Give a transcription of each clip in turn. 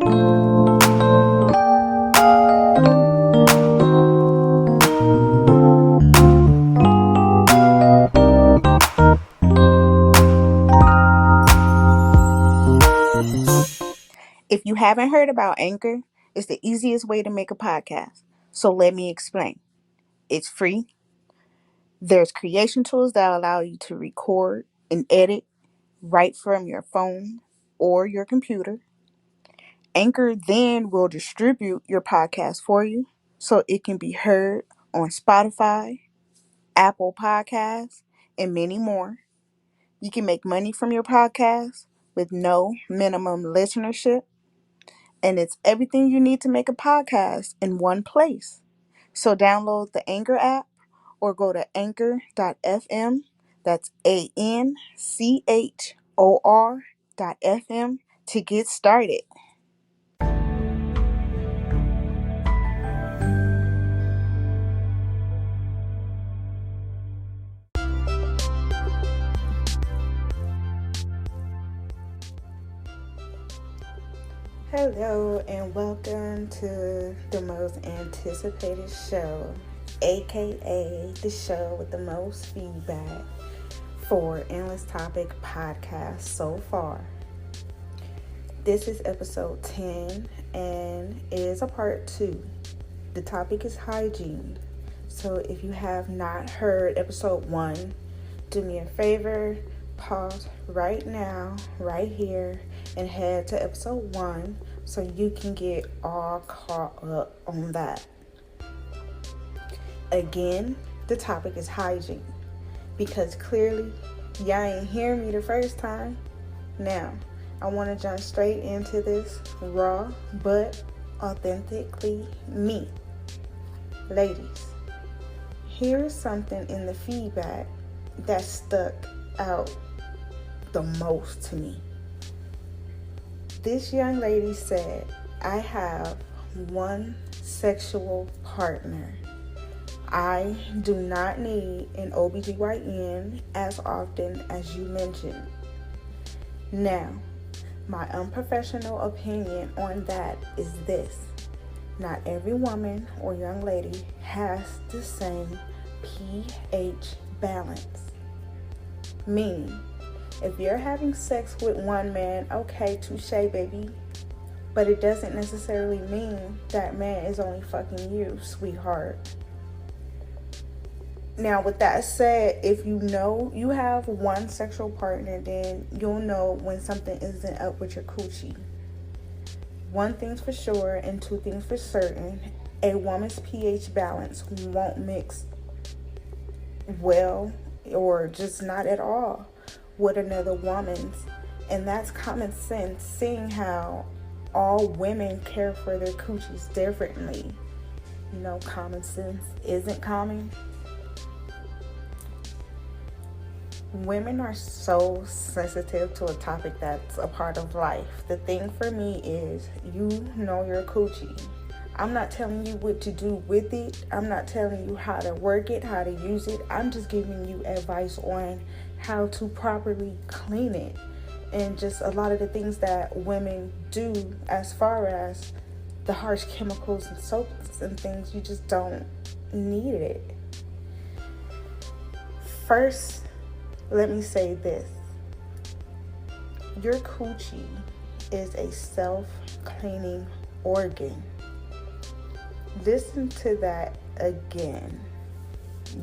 If you haven't heard about Anchor, it's the easiest way to make a podcast. So let me explain. It's free. There's creation tools that allow you to record and edit right from your phone or your computer. Anchor then will distribute your podcast for you so it can be heard on Spotify, Apple Podcasts, and many more. You can make money from your podcast with no minimum listenership, and it's everything you need to make a podcast in one place. So download the Anchor app or go to anchor.fm. That's ANCHOR.FM to get started. Hello and welcome to the most anticipated show, aka the show with the most feedback for Endless Topic podcast so far. This is episode 10 and it is a part 2. The topic is hygiene. So if you have not heard episode 1, do me a favor, pause right now, right here, and head to episode 1 so you can get all caught up on that. Again, the topic is hygiene because clearly y'all ain't hear me the first time. Now, I want to jump straight into this raw but authentically me. Ladies, here's something in the feedback that stuck out the most to me. This young lady said, I have one sexual partner. I do not need an OBGYN as often as you mentioned. Now, my unprofessional opinion on that is this. Not every woman or young lady has the same pH balance. Meaning, if you're having sex with one man, okay, touche, baby. But it doesn't necessarily mean that man is only fucking you, sweetheart. Now, with that said, if you know you have one sexual partner, then you'll know when something isn't up with your coochie. One thing's for sure and two things for certain. A woman's pH balance won't mix well or just not at all with another woman's, and that's common sense, seeing how all women care for their coochies differently. You know, common sense isn't common. Women are so sensitive to a topic that's a part of life. The thing for me is, you know your coochie. I'm not telling you what to do with it. I'm not telling you how to work it, how to use it. I'm just giving you advice on how to properly clean it. And just a lot of the things that women do as far as the harsh chemicals and soaps and things, you just don't need it. First, let me say this. Your coochie is a self-cleaning organ. Listen to that again.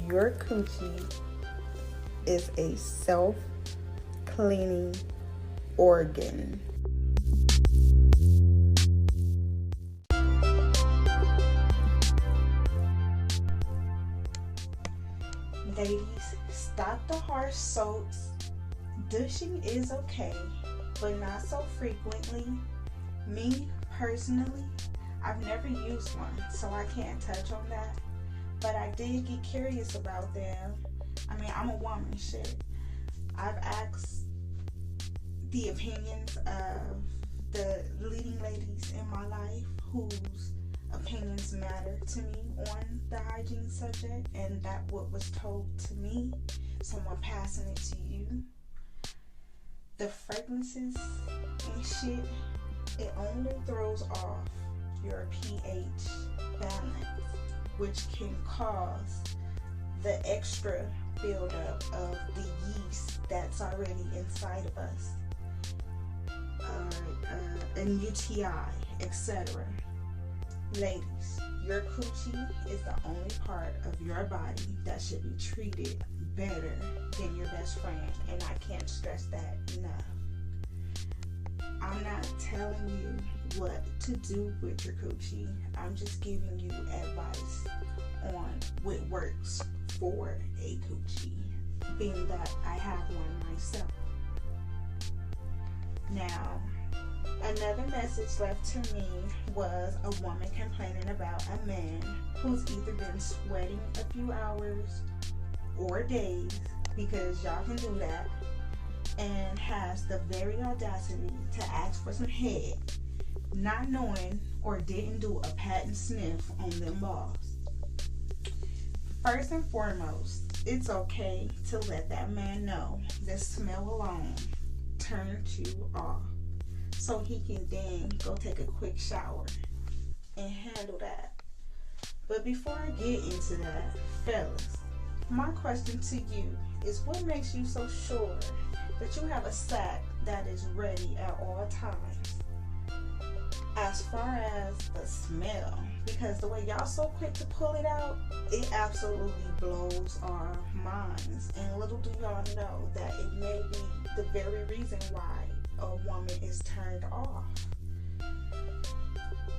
Your coochie is a self-cleaning organ. Ladies, stop the harsh soaps. Douching is okay, but not so frequently. Me, personally, I've never used one, so I can't touch on that. But I did get curious about them. I mean, I'm a woman, shit. I've asked the opinions of the leading ladies in my life whose opinions matter to me on the hygiene subject, and that what was told to me, someone passing it to you. The fragrances and shit It only throws off your pH balance, which can cause the extra buildup of the yeast that's already inside of us, and UTI, etc. Ladies, your coochie is the only part of your body that should be treated better than your best friend, and I can't stress that enough. I'm not telling you what to do with your coochie. I'm just giving you advice on what works for a coochie, being that I have one myself. Now, another message left to me was a woman complaining about a man who's either been sweating a few hours or days, because y'all can do that, and has the very audacity to ask for some head, not knowing or didn't do a pat and sniff on them balls. First and foremost, it's okay to let that man know the smell alone turned you off, so he can then go take a quick shower and handle that. But before I get into that, fellas, my question to you is, what makes you so sure that you have a sack that is ready at all times? As far as the smell, because the way y'all so quick to pull it out, it absolutely blows our minds. And little do y'all know that it may be the very reason why a woman is turned off.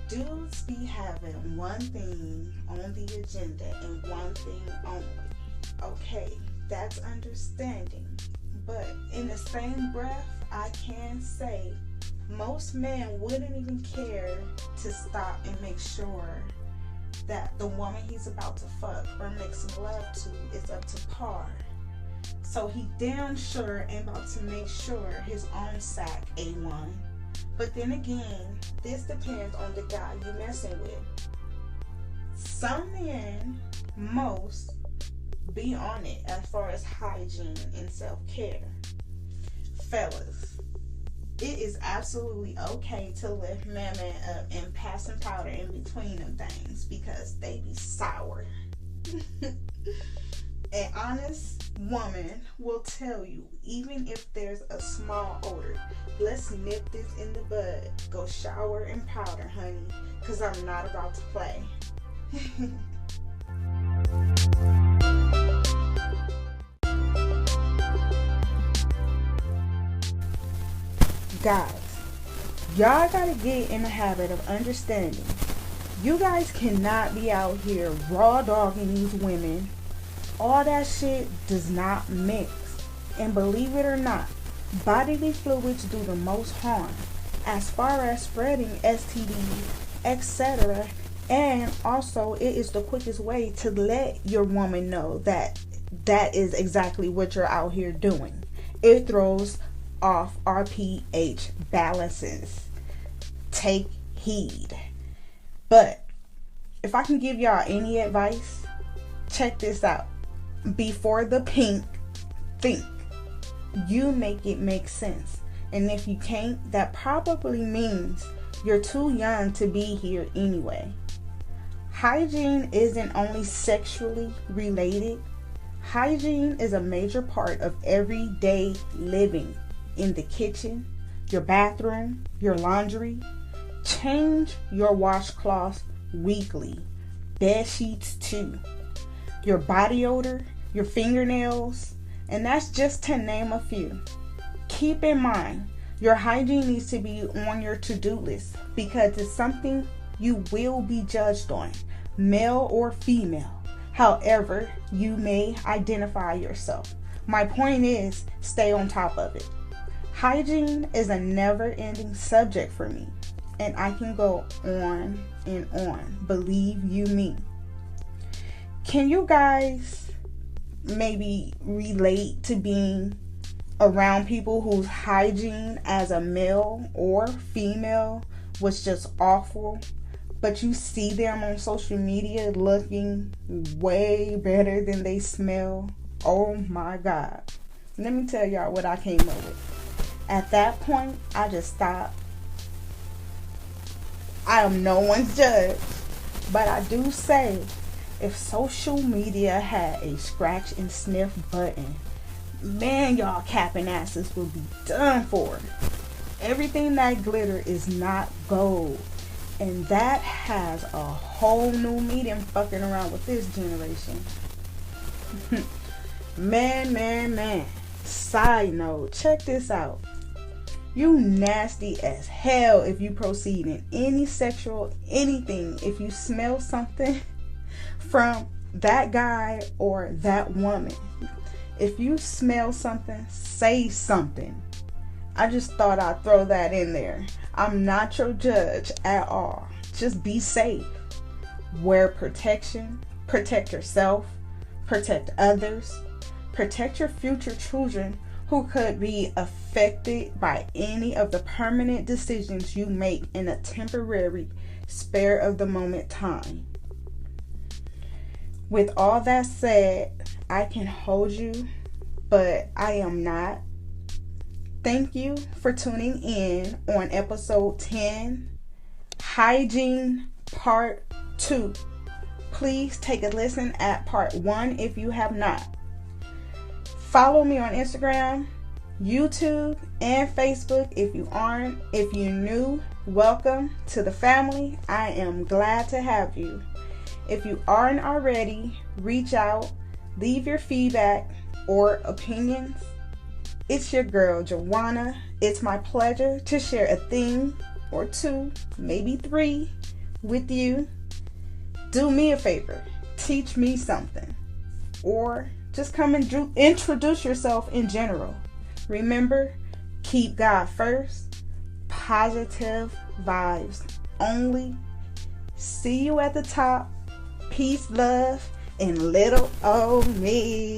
Dudes be having one thing on the agenda and one thing only. Okay, that's understanding. But in the same breath, I can say most men wouldn't even care to stop and make sure that the woman he's about to fuck or make some love to is up to par. So he damn sure ain't about to make sure his own sack A1. But then again, this depends on the guy you're messing with. Some men, most, be on it as far as hygiene and self-care. Fellas, it is absolutely okay to lift man up and pass some powder in between them things, because they be sour. An honest woman will tell you, even if there's a small odor, let's nip this in the bud. Go shower and powder, honey, because I'm not about to play. Guys, y'all gotta get in the habit of understanding. You guys cannot be out here raw dogging these women. All that shit does not mix. And believe it or not, bodily fluids do the most harm as far as spreading STDs, etc. And also, it is the quickest way to let your woman know that that is exactly what you're out here doing. It throws off our pH balances. Take heed. But if I can give y'all any advice, check this out. Before the pink, think. You make it make sense. And if you can't, that probably means you're too young to be here anyway. Hygiene isn't only sexually related. Hygiene is a major part of everyday living. In the kitchen, your bathroom, your laundry. Change your washcloths weekly. Bed sheets too. Your body odor, your fingernails, and that's just to name a few. Keep in mind, your hygiene needs to be on your to-do list, because it's something you will be judged on, male or female, however you may identify yourself. My point is, stay on top of it. Hygiene is a never-ending subject for me, and I can go on and on, believe you me. Can you guys maybe relate to being around people whose hygiene as a male or female was just awful, but you see them on social media looking way better than they smell? Oh my God. Let me tell y'all what I came up with. At that point, I just stopped I am no one's judge. But I do say, if social media had a scratch and sniff button, man, y'all capping asses would be done for. Everything that glitter is not gold. And that has a whole new meaning fucking around with this generation. Man. Side note, check this out. You nasty as hell if you proceed in any sexual anything. If you smell something from that guy or that woman. If you smell something, say something. I just thought I'd throw that in there. I'm not your judge at all. Just be safe. Wear protection. Protect yourself. Protect others. Protect your future children who could be affected by any of the permanent decisions you make in a temporary, spare of the moment time. With all that said, I can hold you, but I am not. Thank you for tuning in on episode 10, Hygiene Part 2. Please take a listen at Part 1 if you have not. Follow me on Instagram, YouTube, and Facebook if you aren't. If you're new, welcome to the family. I am glad to have you. If you aren't already, reach out, leave your feedback or opinions. It's your girl, Joanna. It's my pleasure to share a thing or two, maybe 3, with you. Do me a favor. Teach me something. Or just come and introduce yourself in general. Remember, keep God first. Positive vibes only. See you at the top. Peace, love, and little old me.